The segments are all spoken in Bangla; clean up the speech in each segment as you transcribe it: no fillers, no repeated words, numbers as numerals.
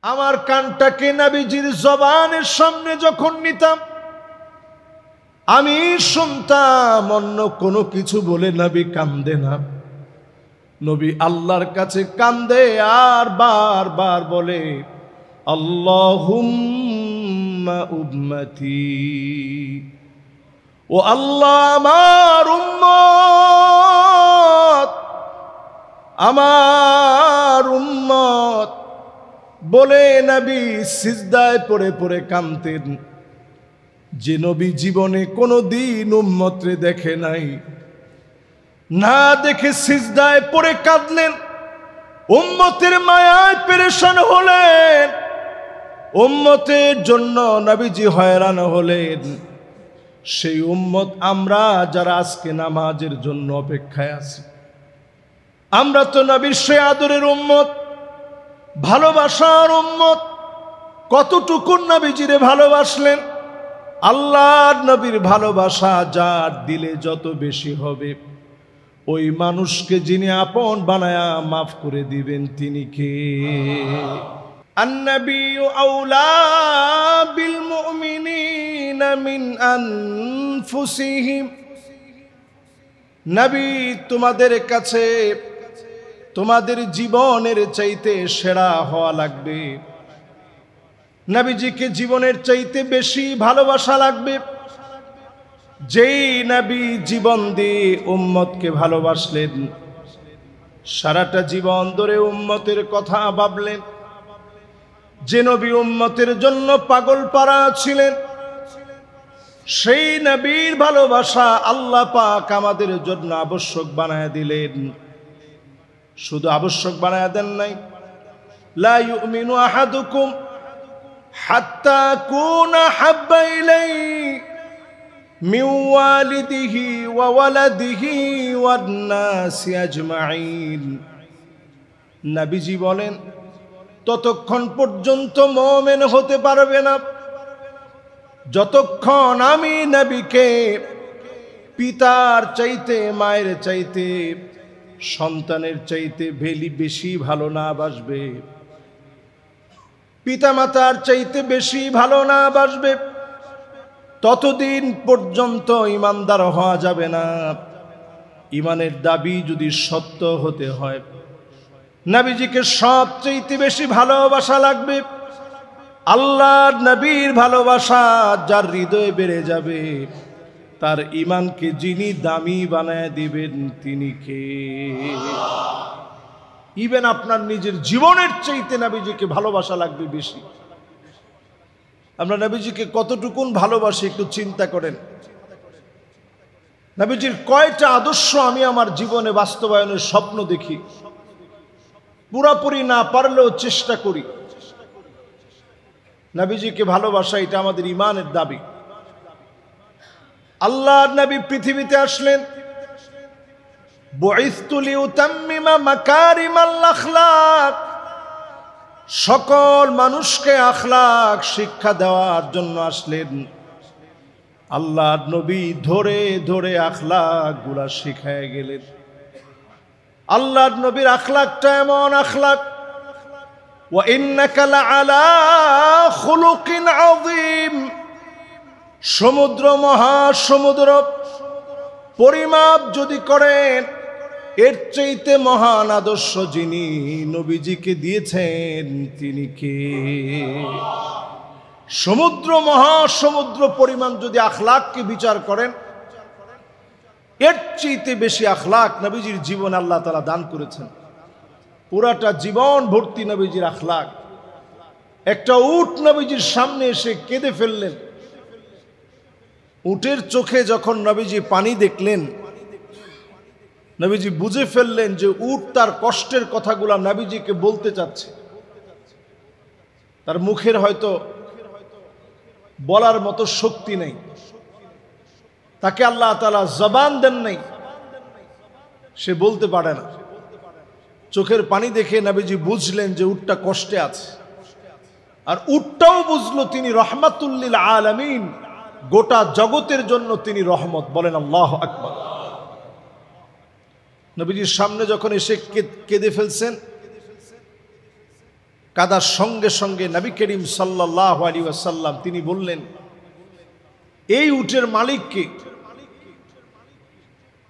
আমার কানটাকে নবীজির জবানের সামনে যখন নিতাম, আমি শুনতাম অন্য কোনো কিছু বলে নবী কান্দে না। নবী আল্লাহর কাছে কান্দে আর বারবার বলে, আল্লাহুম্মা উম্মতি, ও আল্লাহ আমার উম্মত, আমার উম্মত বলে নবী সিজদায় পড়ে পড়ে কাঁদতেন। যে নবী জীবনে কোনো দিন উম্মতরে দেখে নাই, না দেখে সিজদায় পড়ে কাঁদলেন, উম্মতের মায়ায় পেরেশান হলেন, উম্মতের জন্য নবীজি হয়রান হলেন। সেই উম্মত আমরা যারা আজকে নামাজের জন্য অপেক্ষায় আছি, আমরা তো নবীর সে আদরের উম্মত, ভালোবাসার উম্মত। কতটুকু নবীজিরে ভালোবাসলেন। আল্লাহর নবীর ভালোবাসা যার দিলে যত বেশি হবে, ওই মানুষকে যিনি আপন বানায়া মাফ করে দিবেন তিনি কে? আন-নাবিয়্যু আওলা বিল মুমিনিনা মিন আনফুসিহিম। নবী তোমাদের কাছে তোমাদের জীবনের চাইতে সেরা হওয়া লাগবে। নবীজিকে জীবনের চাইতে বেশি ভালোবাসা লাগবে। যেই নবী জীবন দিয়ে উম্মতকে ভালোবাসলেন, সারাটা জীবন ধরে উম্মতের কথা ভাবলেন, যে নবী উম্মতের জন্য পাগল পারা ছিলেন, সেই নবীর ভালোবাসা আল্লাহ পাক আমাদের জন্য আবশ্যক বানায় দিলেন। শুধু আবশ্যক বানায় দেন নাই, লা ইউমিনু আহাদুকুম হাত্তা কুনা হাব্বা ইলাইহি মিন ওয়ালিদিহি ওয়া ওয়ালাদিহি ওয়ান নাসি আজমাইন। নবীজি বলেন, ততক্ষণ পর্যন্ত মুমিন হতে পারবে না যতক্ষণ আমি নবীকে পিতার চাইতে, মায়ের চাইতে, সন্তানের চাইতে বেশি ভালো না বাসবে, পিতা মাতার চাইতে বেশি ভালো না বাসবে, ততদিন পর্যন্ত ইমানদার হওয়া যাবে না। ইমানের দাবি যদি সত্য হতে হয়, নবীজিকে সবচাইতে বেশি ভালোবাসা লাগবে। আল্লাহর নবীর ভালোবাসা যার হৃদয়ে বেড়ে যাবে, তার ঈমানকে যিনি দামি বানায় দিবেন তিনি কে? ইভেন আপনার নিজের জীবনের চাইতে নবীজিকে ভালোবাসা লাগবে বেশি। আমরা নবীজিকে কতটুকুন ভালোবাসি একটু চিন্তা করেন। নবীজির কয়টা আদর্শ আমি আমার জীবনে বাস্তবায়নের স্বপ্ন দেখি, পুরাপুরি না পারলেও চেষ্টা করি। নবীজিকে ভালোবাসা এটা আমাদের ঈমানের দাবি। আল্লাহর নবী পৃথিবীতে আসলেন, বুইসতু লিউতাম্মিমা মাকারিমাল আখলাক, সকল মানুষকে আখলাক শিক্ষা দেওয়ার জন্য আসলেন। আল্লাহর নবী ধরে ধরে আখলাক গুলা শিখায় গেলেন। আল্লাহর নবীর আখলাকটা এমন আখলাক, ওয়া ইন্নাকা লাআলা খুলুকিন আযীম। সমুদ্র, মহাসমুদ্র পরিমাপ যদি করেন, এর চাইতে মহান আদর্শ যিনি নবীজিকে দিয়েছেন তিনি কে? সমুদ্র, মহাসমুদ্র পরিমাণ যদি আখলাককে বিচার করেন, এর চাইতে বেশি আখলাক নবীজির জীবন আল্লাহ তাআলা দান করেছেন। পুরাটা জীবন ভর্তি নবীজির আখলাক। একটা উট নবীজির সামনে এসে কেঁদে ফেললেন। উটের চোখে যখন নবীজি পানি দেখলেন, নবীজি বুঝে ফেললেন যে উট তার কষ্টের কথাগুলা নবীজিকে বলতে চাচ্ছে। তার মুখের হয়তো বলার মতো শক্তি নেই, তাকে আল্লাহ তাআলা জবান দেন নাই, সে বলতে পারে না। চোখের পানি দেখে নবীজি বুঝলেন যে উটটা কষ্টে আছে, আর উটটাও বুঝলো তিনি রহমাতুল লিল আলামিন, গোটা জগতের জন্য তিনি রহমত। বলেন আল্লাহু আকবার। নবীজির সামনে যখন এসে কেঁদে ফেলছেন, কাদার সঙ্গে সঙ্গে নবী করিম সাল্লাল্লাহু আলাইহি ওয়াসাল্লাম তিনি বললেন, এই উটের মালিক কে?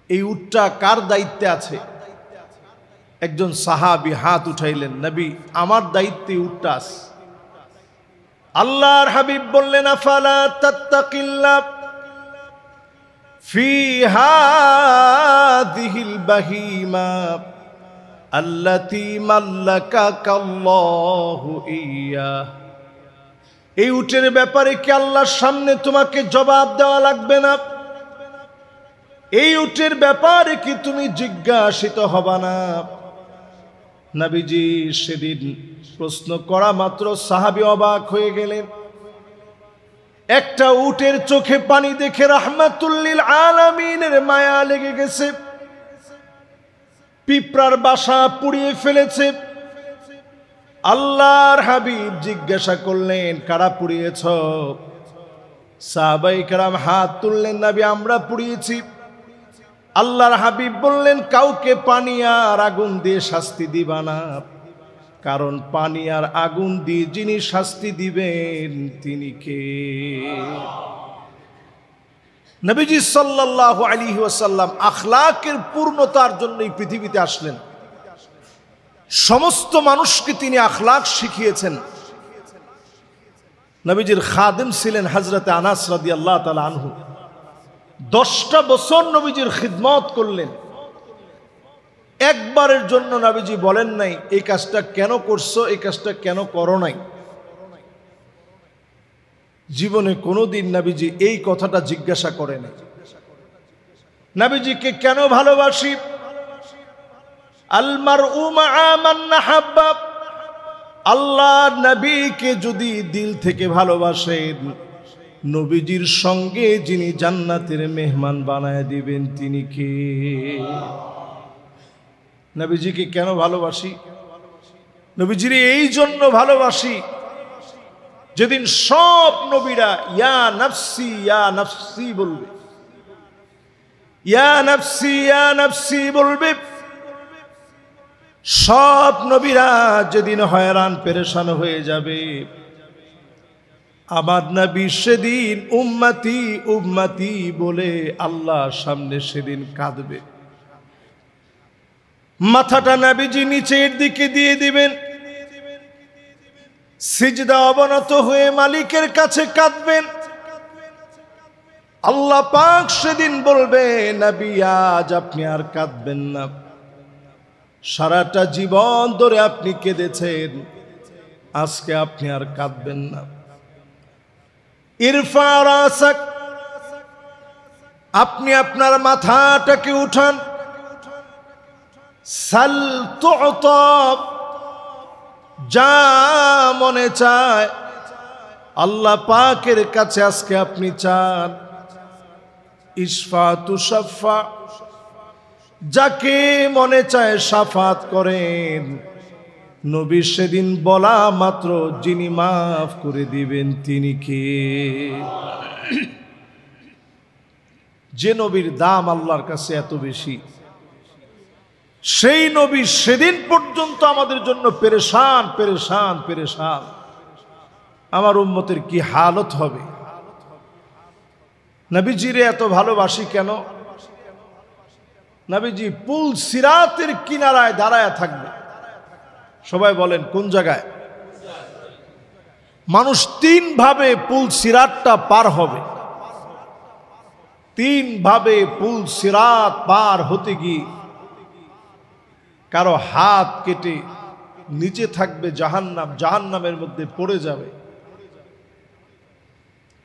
এই উটটা কার দায়িত্বে আছে? একজন সাহাবী হাত উঠাইলেন, নবী আমার দায়িত্বে উটটা আছে। আল্লাহর হাবিব বললেন, আফালা তাত্তাকিল্লাহ ফি হাযিহিল বাহিমা আল্লাতী মাল্লাকাকাল্লাহু ইয়া। এই উটের ব্যাপারে কি আল্লাহর সামনে তোমাকে জবাব দেওয়া লাগবে না? এই উটের ব্যাপারে কি তুমি জিজ্ঞাসিত হবা না? নবীজি সেদিন প্রশ্ন করা মাত্র সাহাবী অবাক হয়ে গেলেন। একটা উটের চোখে পানি দেখে রাহমাতুল লিল আলামিনের মায়া লেগে গেছে। পিঁপড়ার বাসা পুড়িয়ে ফেলেছে। আল্লাহর হাবিব জিজ্ঞাসা করলেন, কারা পুড়িয়েছ? সাহাবায়ে কেরাম হাত তুললেন, নবী আমরা পুড়িয়েছি। আল্লাহর হাবিব বললেন, কাউকে পানি আর আগুন দিয়ে শাস্তি দিবা না, কারণ পানি আর আগুন দিয়ে যিনি শাস্তি দিবেন তিনি কে? নবীজি সাল্লাল্লাহু আলাইহি ওয়াসাল্লাম আখলাকের পূর্ণতার জন্য এই পৃথিবীতে আসলেন। সমস্ত মানুষকে তিনি আখলাক শিখিয়েছেন। নবীজির খাদেম ছিলেন হযরত আনাস রাদিয়াল্লাহু তাআলা আনহু। 10টা বছর নবীজির খিদমত করলেন। একবারের জন্য নবীজি বলেন নাই এই কাজটা কেন করছো, এই কাজটা কেন করো নাই। জীবনে কোনোদিন নবীজি এই কথাটা জিজ্ঞাসা করেন। নবীজিকে কেন ভালোবাসি? আল মারউ মাআ মান নাহাব্বা। আল্লাহ নবীকে যদি দিল থেকে ভালোবাসেন, নবীজির সঙ্গে যিনি জান্নাতের মেহমান বানায় দিবেন তিনি কে? নবীজিকে কেন ভালোবাসি? নবীজির এই জন্য ভালোবাসি, যেদিন সব নবীরা ইয়া নাফসি ইয়া নাফসি বলবে, ইয়া নাফসি ইয়া নাফসি বলবে, সব নবীরা যেদিন হয়রান পেরেশান হয়ে যাবে, আমার নবী সেদিন উম্মতি উম্মতি বলে আল্লাহর সামনে সেদিন কাঁদবে। মাথাটা নবীজি নিচের দিকে দিয়ে দিবেন, সিজদা অবনত হয়ে মালিকের কাছে কাঁদবেন। আল্লাহ পাক সেদিন বলবে, নবী আজ আপনি আর কাঁদবেন না, সারাটা জীবন ধরে আপনি কেঁদেছেন, আজকে আপনি আর কাঁদবেন না। ইরফা রাসাক, আপনি আপনার মাথাটাকে উঠান। সাল তু'তা, যা মনে চায় আল্লাহ পাকের কাছে আজকে আপনি চান। ইশফা তুশাফা, যাকে মনে চায় শাফাত করেন। নবী সেদিন বলা মাত্র যিনি মাফ করে দিবেন তিনি কে? যে নবীর দাম আল্লাহর কাছে এত বেশি, সেই নবী সেদিন পর্যন্ত আমাদের জন্য পেরেশান পেরেশান পেরেশান। আমার উম্মতের কি হালত হবে? নবীজিরে এত ভালোবাসি কেন? নবীজি পুল সিরাতের কিনারায় দাঁড়ায় থাকবে। সবাই বলেন কোন জায়গায়? মানুষ 3 ভাবে পুল সিরাতটা পার হবে। 3 ভাবে পুল সিরাত পার হতে গিয়ে কারো হাত কেটে নিচে থাকবে জাহান্নাম, জাহান্নামের মধ্যে পড়ে যাবে।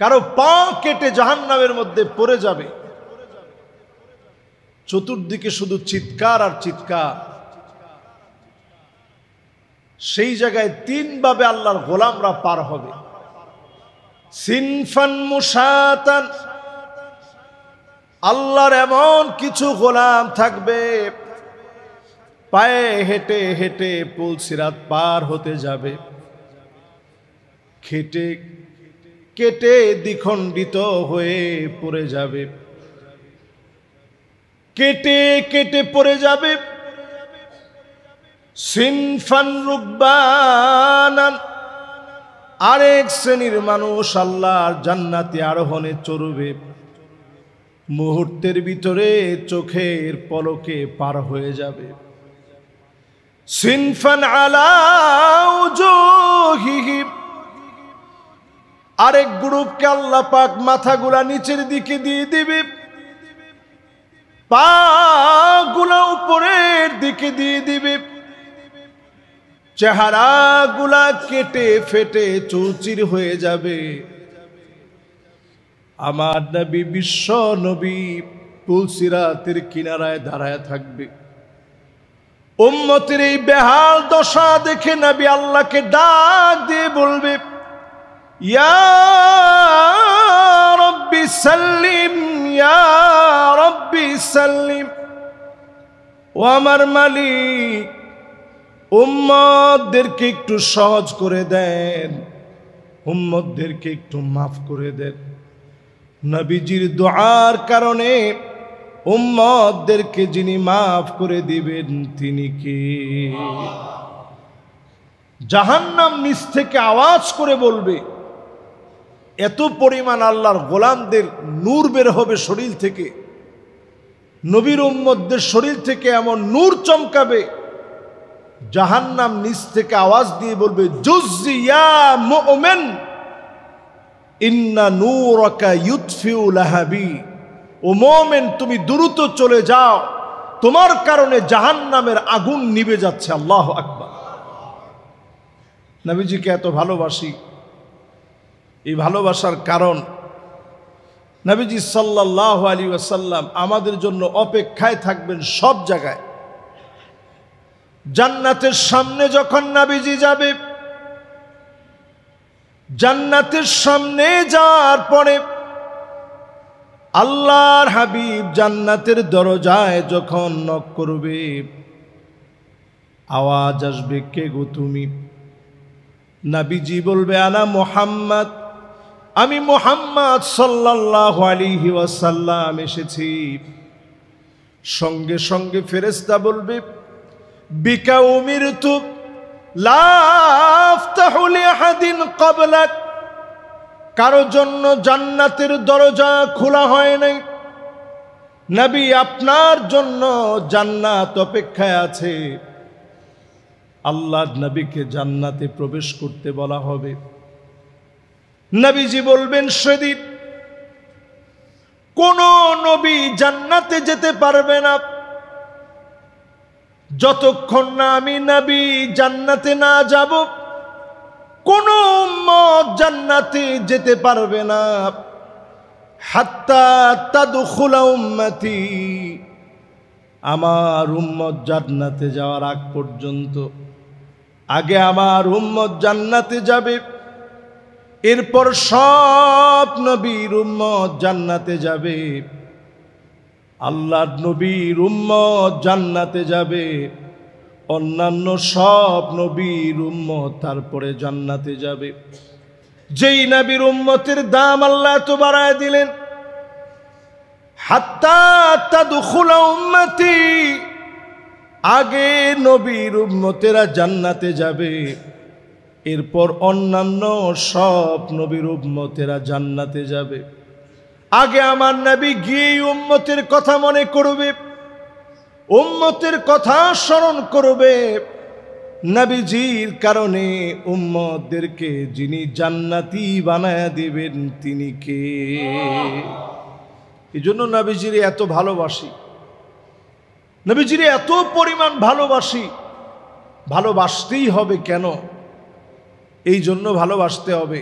কারো পা কেটে জাহান্নামের মধ্যে পড়ে যাবে। চতুর্দিকে শুধু চিৎকার আর চিৎকার। সেই জায়গায় 3 ভাবে আল্লাহর গোলামরা পার হবে। সিনফান মুশাতান, আল্লাহর এমন কিছু গোলাম থাকবে পায়ে হেঁটে হেঁটে পুল সিরাত পার হতে যাবে, কেটে কেটে দ্বিখণ্ডিত হয়ে পড়ে যাবে, কেটে কেটে পড়ে যাবে। সিনফান রুকবানান, আরেক শ্রেণীর মানুষ আল্লাহর জান্নাতে আরোহণে চড়বে, মুহূর্তের ভিতরে চোখের পলকে পার হয়ে যাবে। সিনফান আলা উজুহিহিম, আরেক গ্রুপকে আল্লাহ পাক মাথাগুলা নিচের দিকে দিয়ে দিবে, পাগুলা উপরের দিকে দিয়ে দিবে, চেহারাগুলা কেটে ফেটে চৌচির হয়ে যাবে। আমার নবী, বিশ্ব নবী পুলসিরাতের কিনারায় দাঁড়ায় থাকবে। উম্মতের এই বেহাল দশা দেখে নবী আল্লাহকে ডাক দিয়ে বলবে, ইয়া রব্বি সাল্লিম, ইয়া রব্বি সাল্লিম। ও আমার মালিক, উম্মতদেরকে একটু সহজ করে দেন, উম্মতদেরকে একটু মাফ করে দেন। নবীজির দুআর কারণে উম্মতদেরকে যিনি মাফ করে দিবেন তিনি কে? জাহান্নাম নিচ থেকে আওয়াজ করে বলবে, এত পরিমাণ আল্লাহর গোলামদের নূর বের হবে শরীর থেকে, নবীর উম্মতদের শরীর থেকে এমন নূর চমকাবে, জাহান্নাম নিচ থেকে আওয়াজ দিয়ে বলবে, জুজ্জি ইয়া মুমিন ইন্না নূরাকা ইউতফিউ লাহাবি। ও মুমিন, তুমি দ্রুত চলে যাও, তোমার কারণে জাহান্নামের আগুন নিভে যাচ্ছে। আল্লাহু আকবার। নবীজিকে এত ভালোবাসি, এই ভালোবাসার কারণ নবীজি সাল্লাল্লাহু আলাইহি ওয়াসাল্লাম আমাদের জন্য অপেক্ষায় থাকবেন সব জায়গায়। জান্নাতের সামনে যখন নবীজি যাবে, জান্নাতের সামনে যাওয়ার পরে আল্লাহর হাবিব জান্নাতের দরজায় যখন নক করবে, আওয়াজ আসবে, কে গো তুমি? নবীজি বলবে, আনা মুহাম্মদ, আমি মুহাম্মদ সাল্লাল্লাহু আলাইহি ওয়াসাল্লাম এসেছি। সঙ্গে সঙ্গে ফেরেশতা বলবে, বিকা উমিরতু লা আফতাহু লিআহাদিন ক্বাবলাক, কারো জন্য জান্নাতের দরজা খোলা হয় নাই, নবী আপনার জন্য জান্নাত অপেক্ষায় আছে। আল্লাহর নবীকে জান্নাতে প্রবেশ করতে বলা হবে। নবীজি বলবেন, সেদিন কোন নবী জান্নাতে যেতে পারবে না যতক্ষণ না আমি নবী জান্নাতে না যাব। কোন উম্মত জান্নাতে যেতে পারবে না হাত্তা তাদখুলা উম্মতি, আমার উম্মত জান্নাতে যাওয়ার আগ পর্যন্ত। আগে আমার উম্মত জান্নাতে যাবে, এরপর সব নবীর উম্মত জান্নাতে যাবে। আল্লাহর নবীর উম্মত জান্নাতে যাবে, অন্যান্য সব নবীর উম্মত তারপরে জান্নাতে যাবে। যেই নবীর উম্মতের দাম আল্লাহ তো বাড়ায় দিলেন, হাত্তা তাদখুলা উম্মতি, আগে নবীর উম্মতেরা জান্নাতে যাবে, এরপর অন্যান্য সব নবীর উম্মতেরা জান্নাতে যাবে। আগে আমার নবী গিয়ে উম্মতের কথা মনে করবে, উম্মতের কথা স্মরণ করবে। নবীজির কারণে উম্মতদেরকে যিনি জান্নাতি বানায়া দিবেন তিনি কে? এই জন্য নবীজির এত ভালোবাসি, নবীজির এত পরিমাণ ভালোবাসি। ভালোবাসতেই হবে কেন? এই জন্য ভালোবাসতে হবে,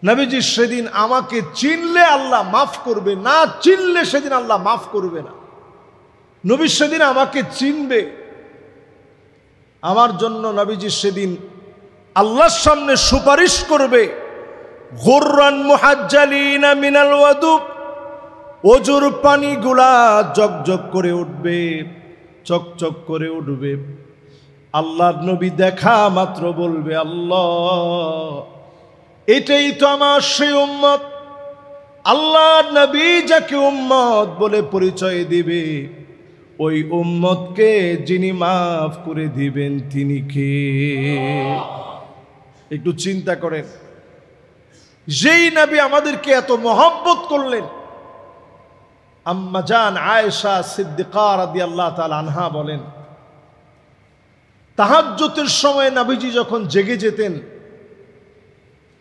নবীজি সেদিন আমাকে চিনলে আল্লাহ মাফ করবে, না চিনলে সেদিন আল্লাহ মাফ করবে না। নবী সেদিন আমাকে চিনবে, আমার জন্য নবীজি সেদিন আল্লাহর সামনে সুপারিশ করবে। গুররান মুহাজ্জালিনা মিনাল ওয়াদু, ওজুর পানিগুলা জগজগ করে উঠবে, চকচক করে উঠবে। আল্লাহর নবী দেখা মাত্র বলবে, আল্লাহ, এটাই তো আমার সেই উম্মত। আল্লাহর নবী যাকে উম্মত বলে পরিচয় দিবে, ওই উম্মতকে যিনি মাফ করে দিবেন তিনি কে? একটু চিন্তা করেন, যেই নবী আমাদেরকে এত মহব্বত করলেন। আম্মা জান আয়েশা সিদ্দিকা রাদিয়াল্লাহু তাআলা আনহা বলেন, তাহাজ্জুদের সময় নবীজি যখন জেগে যেতেন,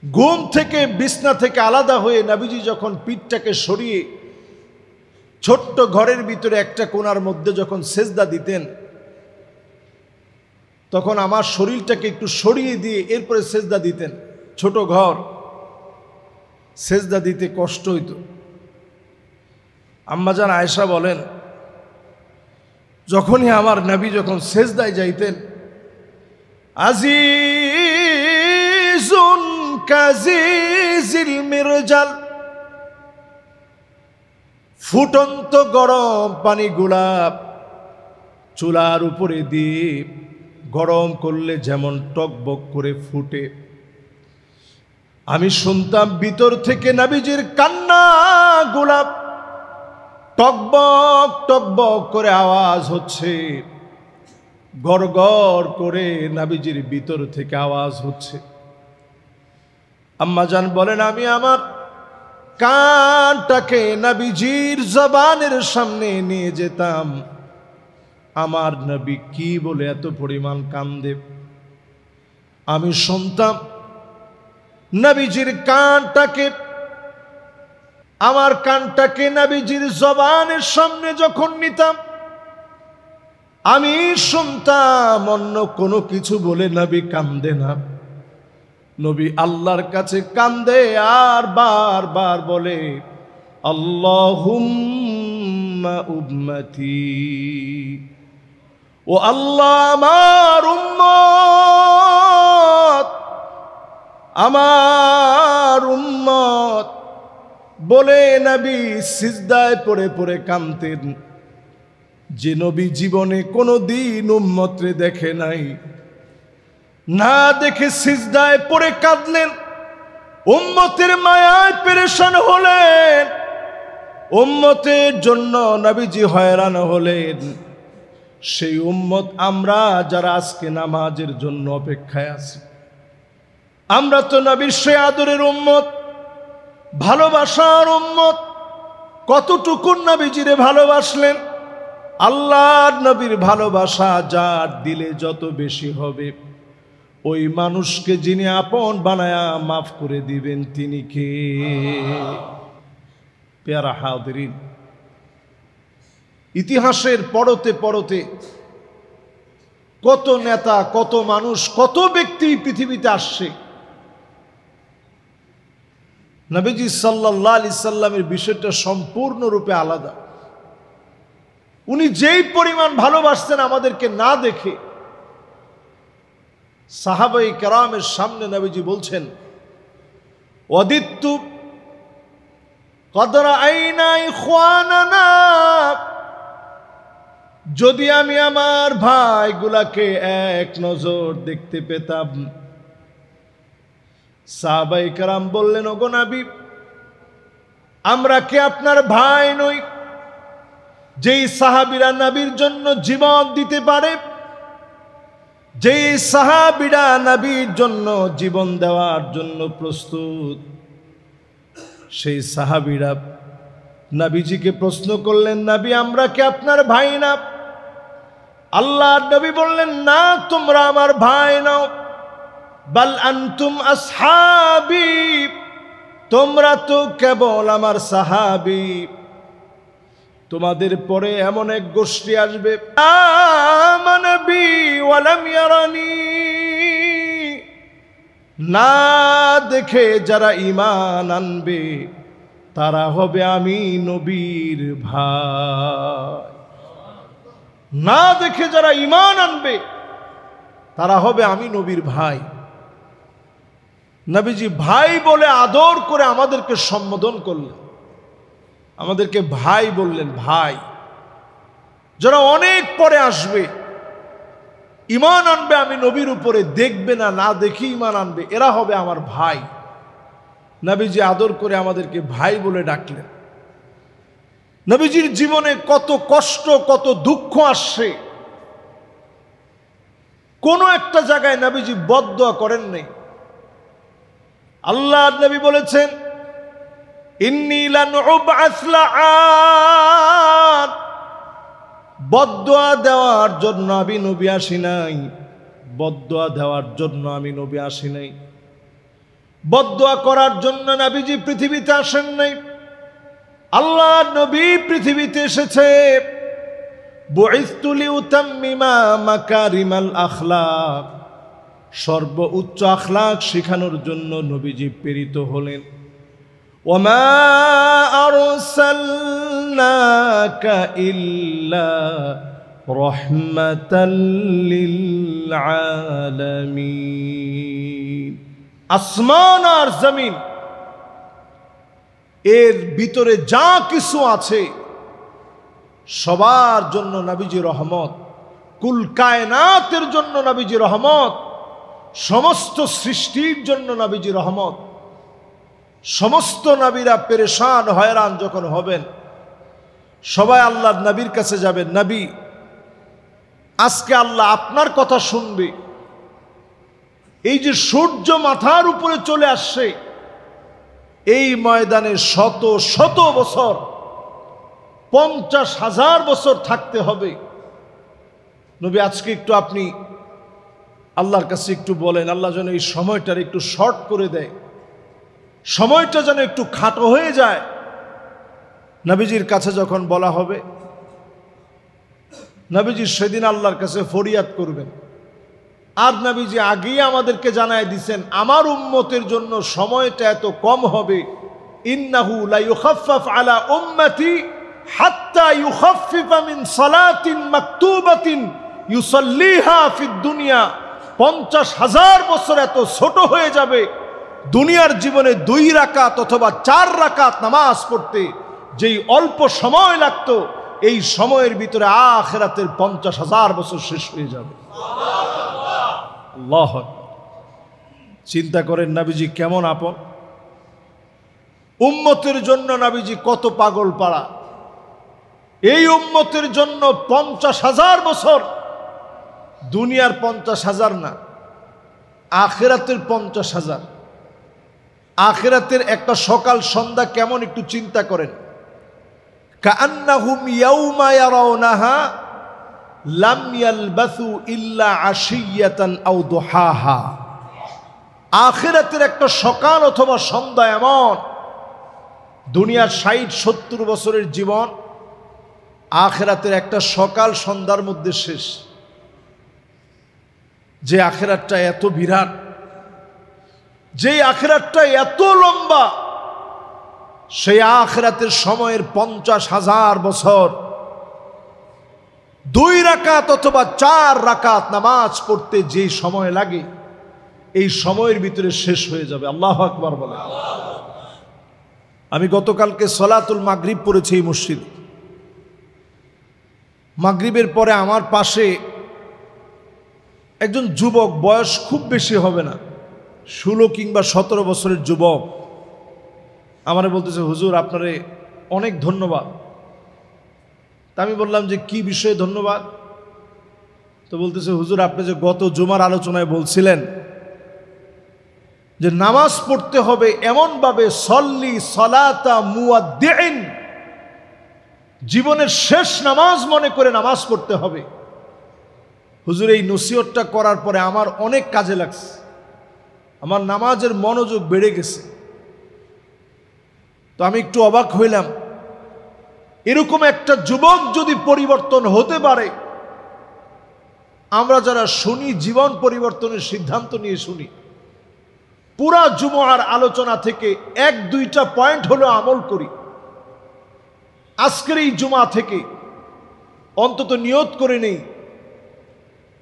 ঘুম থেকে বিছনা থেকে আলাদা হয়ে নবীজি যখন পিঠটাকে সরিয়ে ছোট্ট ঘরের ভিতরে একটা কোণার মধ্যে যখন সেজদা দিতেন, তখন আমার শরীরটাকে একটু সরিয়ে দিয়ে এরপরে সেজদা দিতেন। ছোট ঘর, সেজদা দিতে কষ্ট হইত। আম্মাজান আয়েশা বলেন, যখনই আমার নবী যখন সেজদায় যাইতেন, আজিজুন কাজিজিল মিরজাল, ফুটন্ত গরম পানিগুলা চুলার উপরে দিয়ে গরম করলে যেমন টকবক করে ফুটে, আমি শুনতাম ভিতর থেকে নবীজির কান্না গুলা টকবক টকবক করে আওয়াজ হচ্ছে, গড়গড় করে নবীজির ভিতর থেকে আওয়াজ হচ্ছে। আম্মাজান বলেন, আমি আমার কানটাকে নবীজির জবানের সামনে নিয়ে যেতাম, আমার নবী কি বলে এত পরিমাণ কান্দে। আমি শুনতাম নবীজির কানটাকে, আমার কানটাকে নবীজির জবানের সামনে যখন নিতাম, আমি শুনতাম অন্য কোনো কিছু বলে নবী কান্দে না, নবী আল্লাহর কাছে কান্দে আর বারবার বলে, আল্লাহুম্মা উম্মতি, ও আল্লাহ আমার উম্মত, আমার উম্মত বলে নবী সিজদায় পড়ে পড়ে কাঁদতেন। যে নবী জীবনে কোনো দিন উম্মতরে দেখে নাই, না দেখে সিজদায় পড়ে কাঁদলেন, উম্মতের মায়ায় পেরেশান হলেন, উম্মতের জন্য নবীজি হয়রান হলেন। সেই উম্মত আমরা যারা আজকে নামাজের জন্য অপেক্ষায় আছি, আমরা তো নবীর সে আদরের উম্মত, ভালোবাসার উম্মত। কতটুকু নবীজিরে ভালোবাসলেন। আল্লাহর নবীর ভালোবাসা যার দিলে যত বেশি হবে, ওই মানুষকে যিনি আপন বানায়া মাফ করে দিবেন তিনি কে? পেয়ারা হাজিরিন, ইতিহাসের পরতে পরতে কত নেতা, কত মানুষ, কত ব্যক্তি পৃথিবীতে আসছে। নবীজি সাল্লাল্লাহু আলাইহি সাল্লামের বিষয়টা সম্পূর্ণরূপে আলাদা। উনি যেই পরিমাণ ভালোবাসতেন আমাদেরকে না দেখে, সাহাবায়ে কেরামের সামনে নবীজি বলছেন, ওয়াদিত্তু কদ রাআইনা ইখওয়ানানা, যদি আমি আমার ভাইগুলাকে এক নজর দেখতে পেতাম। সাহাবায়ে কেরাম বললেন, ওগো নবী, আমরা কি আপনার ভাই নই? যেই সাহাবীরা নবীর জন্য জীবন দিতে পারে, যেই সাহাবীরা নবীর জন্য জীবন দেওয়ার জন্য প্রস্তুত, সেই সাহাবীরা নবীজিকে প্রশ্ন করলেন, নবী আমরা কি আপনার ভাই না? আল্লাহর নবী বললেন, না, তোমরা আমার ভাই নাও, বাল আনতুম আসহাবি, তোমরা তো কেবল আমার সাহাবী। তোমাদের পরে এমন এক গোষ্ঠী আসবে, আমানবি ওয়ালাম ইয়ারানি, না দেখে যারা ঈমান আনবে তারা হবে আমি নবীর ভাই। না দেখে যারা ঈমান আনবে তারা হবে আমি নবীর ভাই। নবীজি ভাই বলে আদর করে আমাদেরকে সম্বোধন করলেন, আমাদেরকে ভাই বললেন। ভাই যারা অনেক পরে আসবে, ঈমান আনবে আমি নবীর উপরে, দেখবে না, না দেখে ঈমান আনবে, এরা হবে আমার ভাই। নবীজি আদর করে আমাদেরকে ভাই বলে ডাকলেন। নবীজির জীবনে কত কষ্ট কত দুঃখ আসছে, কোন একটা জায়গায় নবীজি বদদুয়া করেন নাই। আল্লাহর নবী বলেছেন, ইন্নী লান উবআস লাআন, বদদুয়া দেওয়ার জন্য আমি নবী আসি নাই, বদদুয়া দেওয়ার জন্য আমি নবী আসি নাই, বদদুয়া করার জন্য নবীজি পৃথিবীতে আসেন নাই। আল্লাহর নবী পৃথিবীতে এসেছে বুইসতু লিউতাম্মিমা মাকারিমাল আখলাক, সর্বোচ্চ আখলাক শেখানোর জন্য নবীজি প্রেরিত হলেন। ওমা আরসালনাকা ইল্লা রাহমাতাল লিল আলামিন। আসমান আর জমিন এর ভিতরে যা কিছু আছে সবার জন্য নবীজি রহমত, কুল কায়নাতের জন্য নবীজি রহমত, সমস্ত সৃষ্টির জন্য নবীজি রহমত। সমস্ত নবীরা পেরেশান হয়রান যখন হবেন, সবাই আল্লাহর নবীর কাছে যাবেন, নবী আজকে আল্লাহ আপনার কথা শুনবে। এই যে সূর্য মাথার উপরে চলে আসছে, এই ময়দানে শত শত বছর 50,000 বছর থাকতে হবে। নবী আজকে একটু আপনি আল্লাহর কাছে একটু বলেন, আল্লাহ যেন এই সময়টার একটু শর্ট করে দেয়, সময়টা যেন একটু খাটো হয়ে যায়। নবীজির কাছে যখন বলা হবে, নবীজি সেদিন আল্লাহর কাছে ফরিয়াদ করবেন। আর নবীজি আগেই আমাদেরকে জানায় দিয়েছেন, আমার উম্মতের জন্য সময়টা এত কম হবে, ইন্নাহু লা ইউখাফফাফ আলা উম্মতি হাত্তা ইউখাফফিফা মিন সালাতিন মাকতুবাতিন ইউসাল্লিহা ফিদ দুনিয়া। 50,000 বছর এত ছোট হয়ে যাবে, দুনিয়ার জীবনে 2 রাকাত অথবা 4 রাকাত নামাজ পড়তে যেই অল্প সময় লাগতো, এই সময়ের ভিতরে আখিরাতের 50,000 বছর শেষ হয়ে যাবে। আল্লাহু আকবার। চিন্তা করেন নবীজি কেমন আপন, উম্মতের জন্য নবীজি কত পাগল পাড়া। এই উম্মতের জন্য 50,000 বছর, দুনিয়ার 50,000 না, আখিরাতের 50,000। আখিরাতের একটা সকাল সন্ধ্যা কেমন একটু চিন্তা করেন। কাআন্নাহুম ইয়াউমা ইয়ারাউনাহা লাম ইয়ালবাসু ইল্লা আশিয়াতান আও দুহাহা। আখিরাতের একটা সকাল অথবা সন্ধ্যা এমন, দুনিয়ার 60-70 বছরের জীবন আখিরাতের একটা সকাল সন্ধ্যার মধ্যে শেষ। যে আখিরাতটা এত বিরাট, যে আখিরাতটা এত লম্বা, সেই আখিরাতের সময়ের 50,000 বছর 2 রাকাত অথবা 4 রাকাত নামাজ পড়তে যে সময় লাগে, এই সময়ের ভিতরে শেষ হয়ে যাবে। আল্লাহু আকবার বলে। আমি গতকালকে সলাতুল মাগরিব পড়েছি এই মসজিদে। মাগরিবের পরে আমার পাশে একজন যুবক, বয়স খুব বেশি হবে না, 16 কিংবা 17 বছরের যুবক, আমারে বলতেছে, হুজুর আপনারে অনেক ধন্যবাদ। তা আমি বললাম যে কি বিষয়ে ধন্যবাদ? তো বলতেছে, হুজুর আপনি যে গত জুমার আলোচনায় বলছিলেন যে নামাজ পড়তে হবে এমনভাবে, সল্লি সলাতা মুয়াদ্দিন, জীবনের শেষ নামাজ মনে করে নামাজ পড়তে হবে। হুজুর এই নসিহতটা করার পরে আমার অনেক কাজে লাগছে, আমার নামাজের মনোযোগ বেড়ে গেছে। তো আমি একটু অবাক হইলাম, এরকম একটা যুবক যদি পরিবর্তন হতে পারে, আমরা যারা শুনি জীবন পরিবর্তনের সিদ্ধান্ত নিয়ে শুনি, পুরা জুমআর আলোচনা থেকে 1-2টা পয়েন্ট হলো আমল করি। আজকের এই জুমা থেকে অন্তত নিয়ত করে নেই,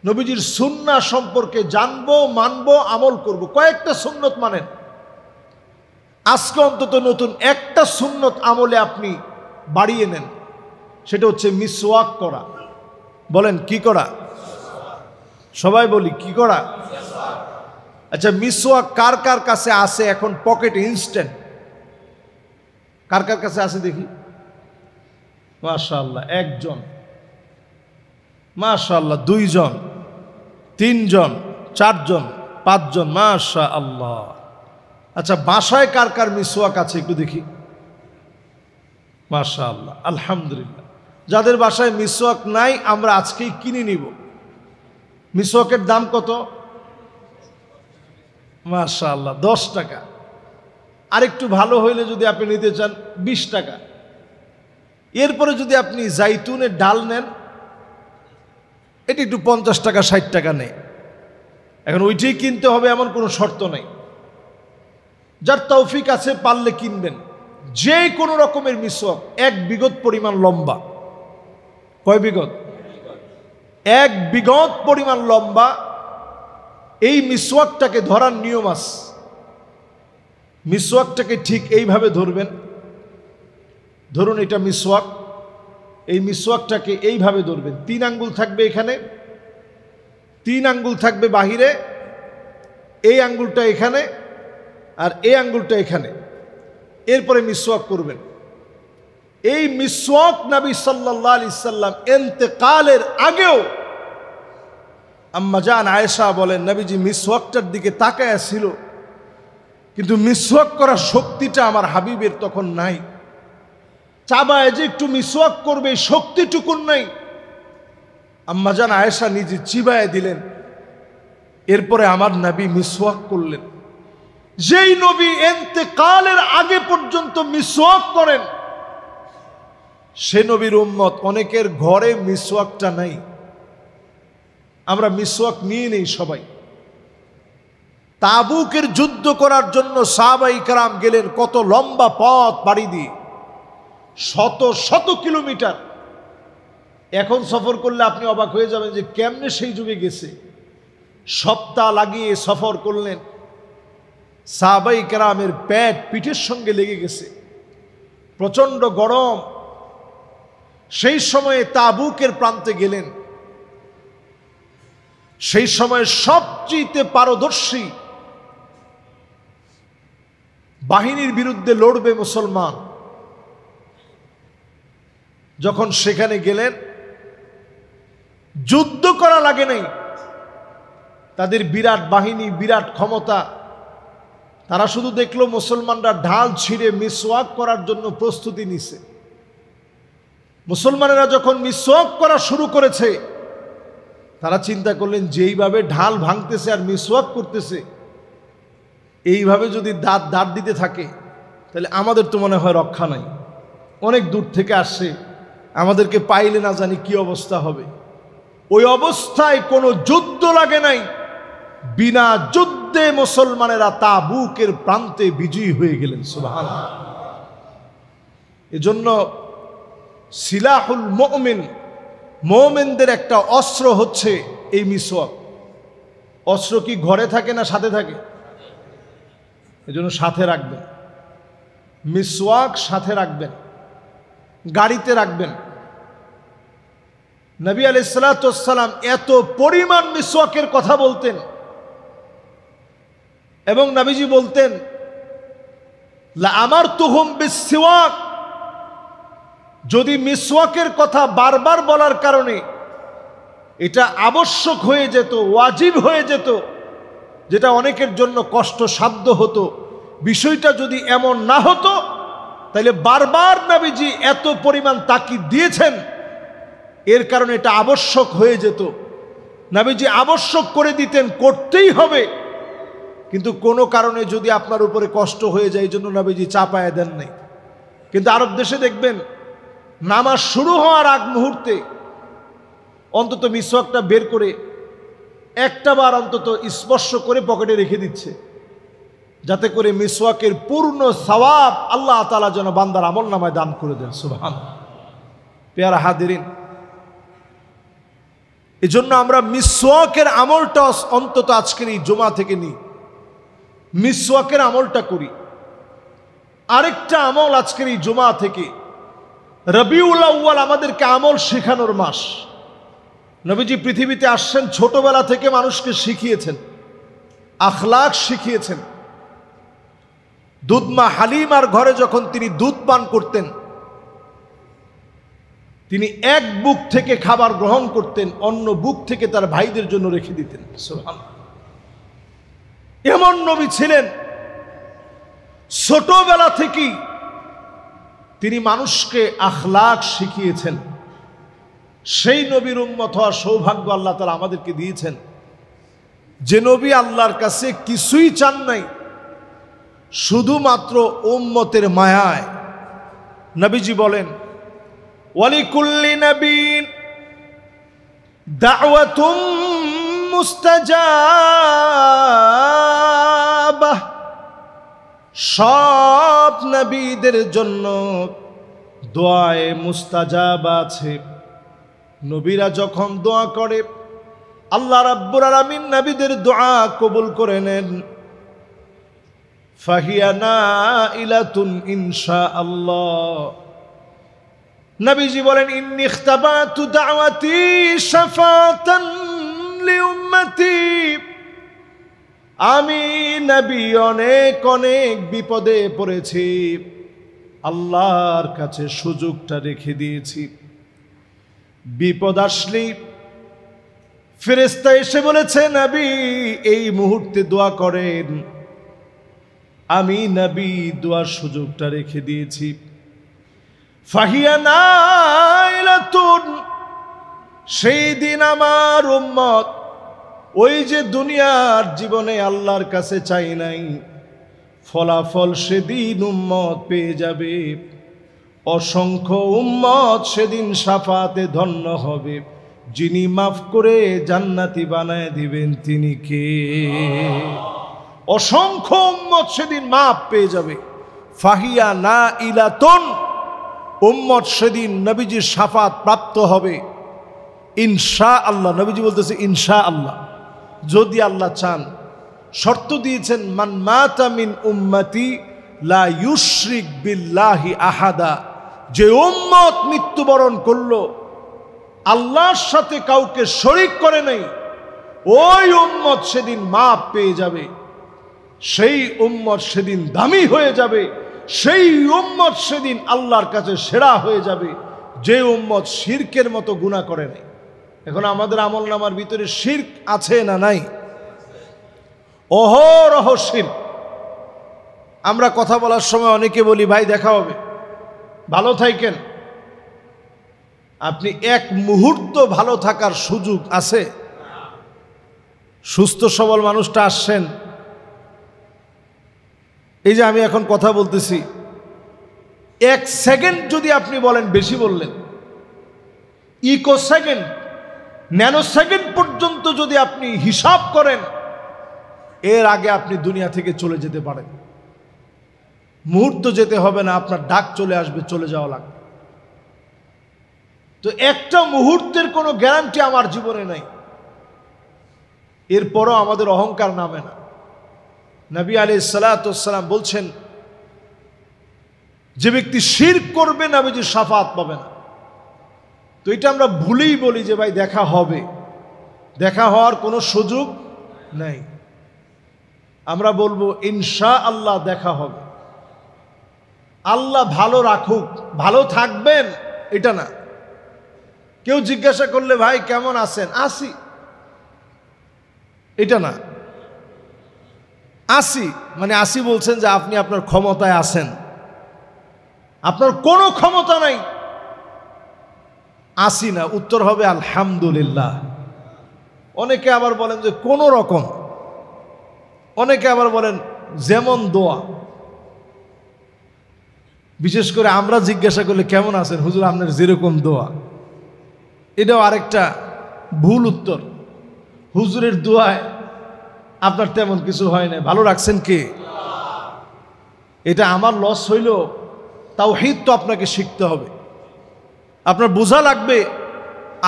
নবীজির সুন্নাহ সম্পর্কে জানবো, মানবো, আমল করব। কয়েকটা সুন্নত মানেন, আজকে অন্তত নতুন একটা সুন্নত আমলে আপনি বাড়িয়ে নেন, সেটা হচ্ছে মিসওয়াক করা। বলেন কি করা? সবাই বলি কি করা? আচ্ছা, মিসওয়াক কার কার কাছে আছে এখন পকেট ইনস্ট্যান্ট? কার কার কাছে আছে দেখি? মাশাআল্লাহ, একজন, মাশাআল্লাহ, দুইজন, তিনজন, চারজন, পাঁচজন, মাশাআল্লাহ। আচ্ছা, বাসায় কার কার মিসওয়াক আছে একটু দেখি। মাশাআল্লাহ, আলহামদুলিল্লাহ। যাদের বাসায় মিসওয়াক নাই আমরা আজকেই কিনে নিব। মিসওয়াকের দাম কত? মাশাআল্লাহ, 10 টাকা। আরেকটু ভালো হইলে যদি আপনি নিতে চান 20 টাকা। এরপরে যদি আপনি জাইতুনের ডাল নেন, এটি একটু 50 টাকা 60 টাকা নেই। এখন ওইটাই কিনতে হবে এমন কোনো শর্ত নেই। যার তৌফিক আছে পারলে কিনবেন। যে কোনো রকমের মিসওয়াক, 1 বিঘত পরিমাণ লম্বা। কয় বিঘত? 1 বিঘত পরিমাণ লম্বা। এই মিসওয়াকটাকে ধরার নিয়ম আছে। মিসওয়াকটাকে ঠিক এইভাবে ধরবেন। ধরুন এটা মিসওয়াক। এই মিসওয়াকটাকে এইভাবে ধরবেন। 3 আঙ্গুল থাকবে এখানে, 3 আঙ্গুল থাকবে বাহিরে, এই আঙ্গুলটা এখানে আর এই আঙ্গুলটা এখানে। এরপরে মিসওয়াক করবেন। এই মিসওয়াক নবী সাল্লাল্লাহু আলাইহি সাল্লাম ইন্তেকালের আগেও আম্মা জান আয়েশা বলেন, নবীজি মিসওয়াকটার দিকে তাকায়া ছিল, কিন্তু মিসওয়াক করার শক্তিটা আমার হাবিবের তখন নাই। চাবায় যে একটু মিসওয়াক করবে শক্তিটুকুন নাই। আম্মা জান আয়েশা নিজে চিবায় দিলেন। এরপরে আমার নবী মিসওয়াক করলেন। যেই নবী ইন্তেকালের আগে পর্যন্ত মিসওয়াক করেন, সে নবীর উম্মত অনেকের ঘরে মিসওয়াকটা নাই। আমরা মিসওয়াক নিয়ে নেই সবাই। তাবুকের যুদ্ধ করার জন্য সাহাবায়ে কেরাম গেলেন কত লম্বা পথ পাড়ি দিয়ে, শত শত কিলোমিটার। এখন সফর করলে আপনি অবাক হয়ে যাবেন যে কেমনে সেই যুগে গেছে। সপ্তাহ লাগিয়ে সফর করলেন। সাহাবায়ে কেরামের পেট পিঠের সঙ্গে লেগে গেছে, প্রচন্ড গরম। সেই সময়ে তাবুকের প্রান্তে গেলেন। সেই সময় সবচেয়ে পারদর্শী বাহিনীর বিরুদ্ধে লড়বে মুসলমান। যখন সেখানে গেলেন, যুদ্ধ করা লাগে নাই। তাদের বিরাট বাহিনী, বিরাট ক্ষমতা। তারা শুধু দেখলো মুসলমানরা ঢাল ছিঁড়ে মিসওয়াক করার জন্য প্রস্তুতি নিছে। মুসলমানেরা যখন মিসওয়াক করা শুরু করেছে, তারা চিন্তা করলেন যেইভাবে ঢাল ভাঙতেছে আর মিসওয়াক করতেছে, এইভাবে যদি দাঁত দিতে থাকে তাহলে আমাদের তো মনে হয় রক্ষা নাই। অনেক দূর থেকে আসছে, আমাদেরকে পাইলে না জানি কি অবস্থা হবে। ওই অবস্থায় কোনো যুদ্ধ লাগে নাই। বিনা যুদ্ধে মুসলমানেরা তাবুকের প্রান্তে বিজয়ী হয়ে গেলেন। সুবহানাল্লাহ। এজন্য সিলাহুল মুমিন, মুমিনদের একটা অস্ত্র হচ্ছে এই মিসওয়াক। অস্ত্র কি ঘরে থাকে না সাথে থাকে? এজন্য সাথে রাখবেন। মিসওয়াক সাথে রাখবেন, গাড়িতে রাখবেন। নবী আলাইহিস সালাতু ওয়াস সালাম এত পরিমাণ মিসওয়াকের কথা বলতেন এবং নবীজি বলতেন, লা আমারতুহুম বিসওয়াক। যদি মিসওয়াকের কথা বারবার বলার কারণে এটা আবশ্যক হয়ে যেত, ওয়াজিব হয়ে যেত, যেটা অনেকের জন্য কষ্টসাধ্য হতো, বিষয়টা যদি এমন না হতো, তাহলে বারবার নবীজি এত পরিমাণ তাকিদ দিয়েছেন, এর কারণে এটা আবশ্যক হয়ে যেত। নবীজি আবশ্যক করে দিতেন, করতেই হবে। কিন্তু কোনো কারণে যদি আপনার উপরে কষ্ট হয়ে যায়, এই জন্য নবীজি চাপায় দেন নাই। কিন্তু আরব দেশে দেখবেন নামাজ শুরু হওয়ার আগ মুহূর্তে অন্তত মিসওয়াকটা বের করে একটা বার অন্তত স্পর্শ করে পকেটে রেখে দিচ্ছে, যাতে করে মিসওয়াকের পূর্ণ সওয়াব আল্লাহ তাআলা যেন বান্দার আমলনামায় দান করে দেন। সুবহানাল্লাহ। পেয়ারা হাদিরিন, এজন্য আমরা মিসওয়াকের আমলটা অন্তত আজকের এই জুমা থেকে নিই, মিসওয়াকের আমলটা করি। আরেকটা আমল আজকের এই জুমা থেকে, রবিউল আউয়াল আমাদেরকে আমল শেখানোর মাস। নবীজি পৃথিবীতে আসছেন, ছোটবেলা থেকে মানুষকে শিখিয়েছেন, আখলাক শিখিয়েছেন। দুধমা হালিমার ঘরে যখন তিনি দুধ পান করতেন, তিনি এক বুক থেকে খাবার গ্রহণ করতেন, অন্য বুক থেকে তার ভাইদের জন্য রেখে দিতেন। সুবহানাল্লাহ। এমন নবী ছিলেন, ছোটবেলা থেকেই তিনি মানুষকে আখলাক শিখিয়েছেন। সেই নবীর উম্মত হওয়ার সৌভাগ্য আল্লাহ তাআলা আমাদেরকে দিয়েছেন। যে নবী আল্লাহর কাছে কিছুই চান নাই, শুধুমাত্র উম্মতের মায়ায়। নবীজি বলেন, ওয়ালিকুল্লি নবীন দাওয়াতুম মুস্তাজাবাহ, সব নবীদের জন্য দোয়ায়ে মুস্তাজাবা আছে। নবীরা যখন দোয়া করে আল্লাহ রাব্বুল আলামিন নবীদের দোয়া কবুল করে নেন। ফাহিয়া নাইলাতুন ইনশাআল্লাহ। নবীজি বলেন, ইন্নী ইখতাবাতু দাওয়াতি শাফাতান লিউম্মতি, আমি নবী অনেক অনেক বিপদে পড়েছি, আল্লাহর কাছে সুযোগটা রেখে দিয়েছি। বিপদ আসলে ফেরেশতা এসে বলেছে, নবী এই মুহূর্তে দোয়া করেন। আমি নবী দোয়ার সুযোগটা রেখে দিয়েছি। ফাহিয়া নাইলাতুন, সেই দিন আমার উম্মত ওই যে দুনিয়ার জীবনে আল্লাহর কাছে চাই নাই, ফলাফল সেদিন উম্মত পেয়ে যাবে। অসংখ্য উম্মত সেদিন শাফাতে ধন্য হবে। যিনি মাফ করে জান্নাতি বানায় দিবেন তিনি কে? অসংখ্য উম্মত সেদিন মাফ পেয়ে যাবে। ফাহিয়া নাইলাতুন, উম্মত সেদিন নবীজির শাফাত প্রাপ্ত হবে ইনশাআল্লাহ। নবীজি বলতেছে ইনশাআল্লাহ, যদি আল্লাহ চান। শর্ত দিয়েছেন, মান মাতা মিন উম্মতি লা ইউশরিক বিল্লাহি আহাদা, যে উম্মত মৃত্যুবরণ করলো আল্লাহর সাথে কাউকে শরীক করে নাই, ওই উম্মত সেদিন মাপ পেয়ে যাবে। সেই উম্মত সেদিন দামি হয়ে যাবে। সেই উম্মত সেদিন আল্লাহর কাছে সেরা হয়ে যাবে, যে উম্মত শিরকের মতো গুনাহ করে নাই। এখন আমাদের আমলনামার ভিতরে শিরক আছে না নাই? অহরহ শিরক। আমরা কথা বলার সময় অনেকে বলি, ভাই দেখা হবে, ভালো থাকেন। আপনি এক মুহূর্ত ভালো থাকার সুযোগ আছে? সুস্থ সবল মানুষটা আসছেন, এই যে আমি এখন কথা বলতেছি, এক সেকেন্ড যদি আপনি বলেন, বেশি বললেন, ইকো সেকেন্ড, ন্যানো সেকেন্ড পর্যন্ত যদি আপনি হিসাব করেন, এর আগে আপনি দুনিয়া থেকে চলে যেতে পারেন। মুহূর্ত যেতে হবে না, আপনার ডাক চলে আসবে, চলে যাওয়া লাগবে। তো একটা মুহূর্তের কোনো গ্যারান্টি আমার জীবনে নাই। এরপরও আমাদের অহংকার নামে না। নবী আলাইহিস সালাতু ওয়াস সালাম বলছেন, যে ব্যক্তি শিরক করবে নবীজি শাফাত পাবে না। তো এটা আমরা ভুলেই বলি যে ভাই দেখা হবে, দেখা হওয়ার কোনো সুযোগ নাই। আমরা বলবো ইনশাআল্লাহ দেখা হবে। আল্লাহ ভালো রাখুক, ভালো থাকবেন এটা না। কেউ জিজ্ঞাসা করলে, ভাই কেমন আছেন? আসি, এটা না। আসি মানে আসি বলছেন যে আপনি আপনার ক্ষমতায় আছেন, আপনার কোনো ক্ষমতা নাই, আসি না। উত্তর হবে আলহামদুলিল্লাহ। অনেকে আবার বলেন যে কোনো রকম, অনেকে আবার বলেন যেমন দোয়া। বিশেষ করে আমরা জিজ্ঞাসা করলে কেমন আছেন? হুজুর আপনার যেরকম দোয়া। এটাও আরেকটা ভুল উত্তর। হুজুরের দোয়ায় আপনার তেমন কিছু হয় না, ভালো রাখছেন কে? এটা আমার লস হইল, তাওহীদ তো আপনাকে শিখতে হবে। আপনার বোঝা লাগবে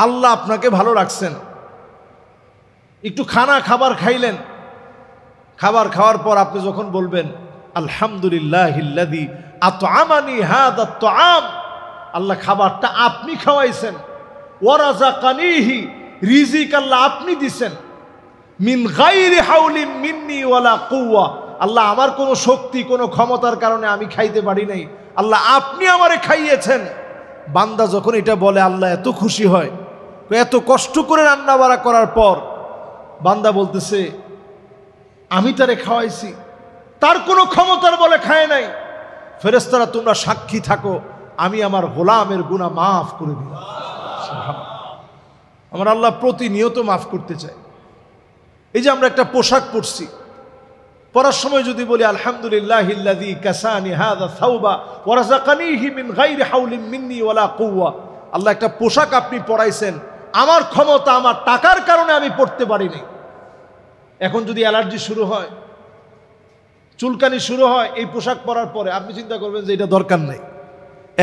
আল্লাহ আপনাকে ভালো রাখছেন। একটু খাবার খাইলেন, খাবার খাওয়ার পর আপনি যখন বলবেন আলহামদুলিল্লাহিল্লাযী আত'আমানি হাযা আত-তা'আম, আল্লাহ খাবারটা আপনি খাওয়াইছেন। ওয়া রাযাকানিহি, রিজিক আল্লাহ আপনি দিছেন। মিন গায়রি হাওলিন মিন্নি ওয়ালা কুওয়া, আল্লাহ আমার কোনো শক্তি কোনো ক্ষমতার কারণে আমি খাইতে পারি নাই, আল্লাহ আপনি আমারে খাইয়েছেন। বান্দা যখন এটা বলে আল্লাহ এত খুশি হয়। এত কষ্ট করে রান্না বাড়া করার পর বান্দা বলতেছে আমি তারে খাওয়াইছি, তার কোনো ক্ষমতার বলে খায় নাই। ফেরেশতারা তোমরা সাক্ষী থাকো, আমি আমার গোলামের গুনাহ মাফ করে দিলাম। আমার আল্লাহ প্রতিনিয়ত মাফ করতে চায়। এই যে আমরা একটা পোশাক পরছি, পরার সময় যদি বলি আলহামদুলিল্লাহিল্লাযী কাসানি হাযা সাওবা ওয়া রাযাকানিহি মিন গায়রি হাওলিন মিন্নি ওয়ালা কুওয়া। আল্লাহ একটা পোশাক আপনি পরাইছেন, আমার ক্ষমতা আমার টাকার কারণে আমি পড়তে পারিনি। এখন যদি অ্যালার্জি শুরু হয়, চুলকানি শুরু হয় এই পোশাক পরার পরে, আপনি চিন্তা করবেন যে এটা দরকার নাই।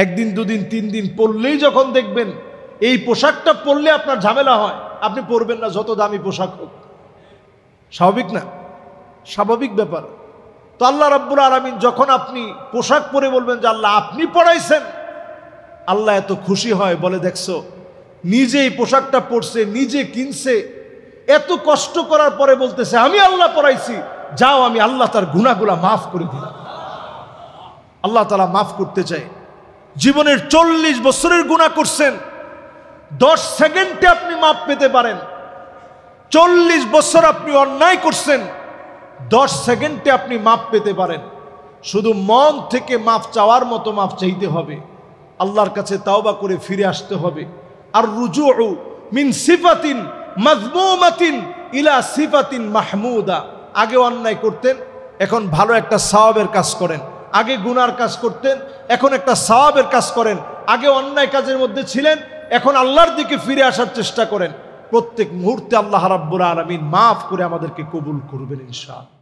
একদিন দুদিন তিন দিন পরলেই যখন দেখবেন এই পোশাকটা পরলে আপনার ঝামেলা হয়, আপনি পরবেন না যত দামি পোশাক হোক। স্বাভাবিক না? স্বাভাবিক ব্যাপার। তো আল্লাহ রাব্বুল আলামিন যখন আপনি পোশাক পরে বলবেন যে আল্লাহ আপনি পরাইছেন, আল্লাহ এত খুশি হয়, বলে দেখছো নিজে এই পোশাকটা পরছে, নিজে কিনছে, এত কষ্ট করার পরে বলতেছে আমি আল্লাহ পরাইছি, যাও আমি আল্লাহ তার গুনাহগুলা মাফ করে দিলাম। আল্লাহ তাআলা মাফ করতে চায়। জীবনের 40 বছরের গুনাহ করছেন, 10 সেকেন্ডে আপনি মাফ পেতে পারেন। 40 বছর আপনি অন্যায় করছেন, 10 সেকেন্ডে আপনি মাফ পেতে পারেন। শুধু মন থেকে মাফ চাওয়ার মতো মাফ চাইতে হবে, আল্লাহর কাছে তাওবা করে ফিরে আসতে হবে। আর রুজুউ মিন সিফাতিন মাযমুমাতিন ইলা সিফাতিন মাহমুদা। আগে অন্যায় করতেন, এখন ভালো একটা সওয়াবের কাজ করেন। আগে গুনার কাজ করতেন, এখন একটা সওয়াবের কাজ করেন। আগে অন্যায় কাজের মধ্যে ছিলেন, এখন আল্লাহর দিকে ফিরে আসার চেষ্টা করেন। প্রত্যেক মুহূর্তে আল্লাহ রাব্বুল আলামিন মাফ করে আমাদেরকে কবুল করবেন ইনশাআল্লাহ।